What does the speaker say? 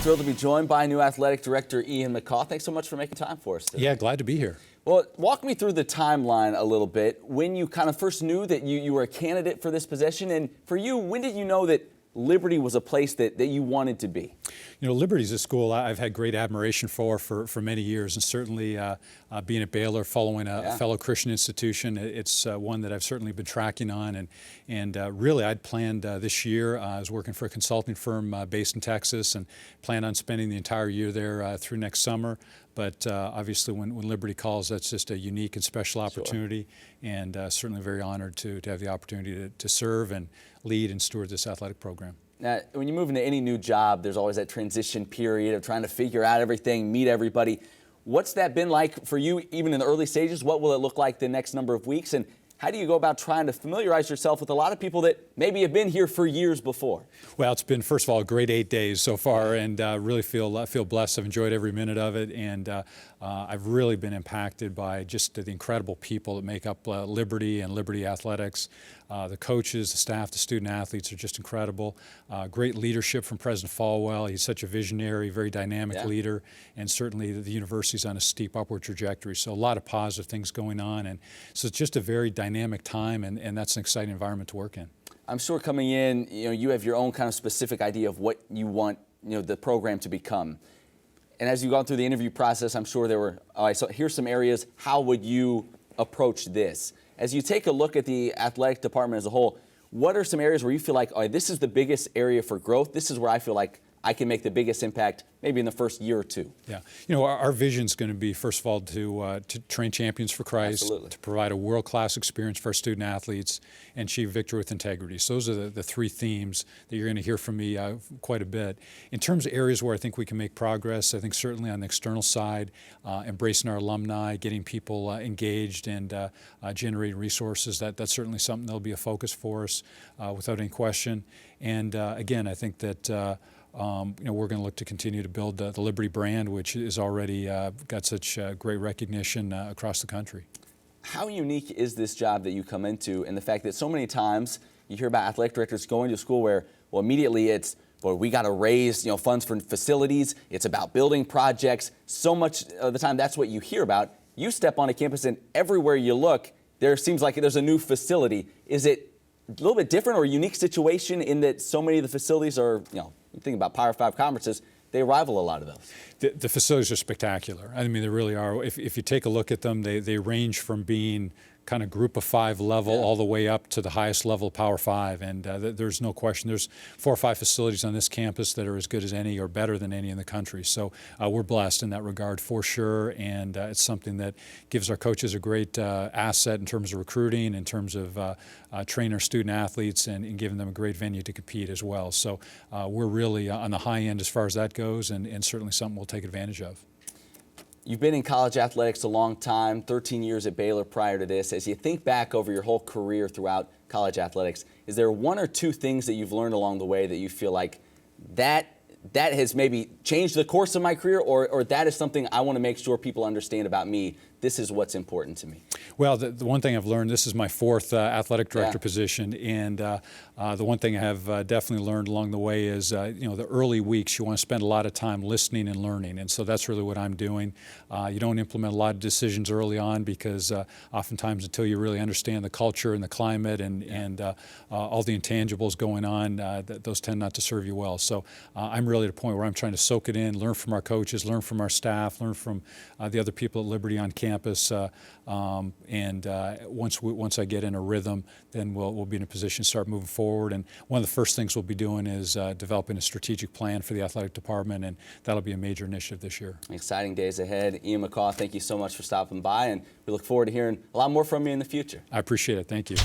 Thrilled to be joined by new athletic director Ian McCaw. Thanks so much for making time for us today. Yeah, glad to be here. Well, walk me through the timeline a little bit. When you kind of first knew that you were a candidate for this position, and for you, when did you know that Liberty was a place that you wanted to be? You know, Liberty's a school I've had great admiration for many years, and certainly being at Baylor, following a fellow Christian institution, it's one that I've certainly been tracking on. And really, I'd planned this year. I was working for a consulting firm based in Texas, and planned on spending the entire year there through next summer. But obviously, when Liberty calls, that's just a unique and special opportunity, and certainly very honored to have the opportunity to serve and lead and steward this athletic program. Now, when you move into any new job, there's always that transition period of trying to figure out everything, meet everybody. What's that been like for you, even in the early stages? What will it look like the next number of weeks? And how do you go about trying to familiarize yourself with a lot of people that maybe have been here for years before? Well, it's been, first of all, a great 8 days so far, and really feel blessed. I've enjoyed every minute of it, and I've really been impacted by just the incredible people that make up Liberty and Liberty Athletics. The coaches, the staff, the student athletes are just incredible. Great leadership from President Falwell. He's such a visionary, very dynamic leader, and certainly the university's on a steep upward trajectory. So a lot of positive things going on, and so it's just a very dynamic time, and that's an exciting environment to work in. I'm sure coming in, you have your own kind of specific idea of what you want, the program to become. And as you've gone through the interview process, I'm sure there were, all right, so here's some areas, how would you approach this? As you take a look at the athletic department as a whole, what are some areas where you feel like, all right, this is the biggest area for growth? This is where I feel like I can make the biggest impact maybe in the first year or two? Yeah, our vision is going to be, first of all, to train champions for Christ, Absolutely. To provide a world-class experience for our student athletes, and achieve victory with integrity. So those are the three themes that you're going to hear from me quite a bit. In terms of areas where I think we can make progress, I think certainly on the external side, embracing our alumni, getting people engaged, and generating resources, that's certainly something that'll be a focus for us without any question. And again, I think that we're going to look to continue to build the Liberty brand, which is already got such great recognition across the country. How unique is this job that you come into, and the fact that so many times you hear about athletic directors going to a school where, well, immediately it's, well, we got to raise funds for facilities. It's about building projects. So much of the time, that's what you hear about. You step on a campus, and everywhere you look, there seems like there's a new facility. Is it a little bit different or a unique situation in that so many of the facilities are, you think about Power 5 conferences, they rival a lot of those? The facilities are spectacular. I mean, they really are. If you take a look at them, they range from being kind of group of 5 level all the way up to the highest level, Power 5. And there's no question. There's 4 or 5 facilities on this campus that are as good as any or better than any in the country. So we're blessed in that regard for sure. And it's something that gives our coaches a great asset in terms of recruiting, in terms of training our student athletes, and giving them a great venue to compete as well. So we're really on the high end as far as that goes, and certainly something we'll take advantage of. You've been in college athletics a long time, 13 years at Baylor prior to this. As you think back over your whole career throughout college athletics, is there 1 or 2 things that you've learned along the way that you feel like that has maybe changed the course of my career, or that is something I want to make sure people understand about me? This is what's important to me. Well, the one thing I've learned, this is my 4th athletic director position, and the one thing I have definitely learned along the way is, the early weeks, you want to spend a lot of time listening and learning, and so that's really what I'm doing. You don't implement a lot of decisions early on because oftentimes until you really understand the culture and the climate and all the intangibles going on, those tend not to serve you well. So I'm really at a point where I'm trying to soak it in, learn from our coaches, learn from our staff, learn from the other people at Liberty on campus. And once I get in a rhythm, then we'll be in a position to start moving forward. And one of the first things we'll be doing is developing a strategic plan for the athletic department, and that'll be a major initiative this year. Exciting days ahead. Ian McCaw, thank you so much for stopping by, and we look forward to hearing a lot more from you in the future. I appreciate it. Thank you.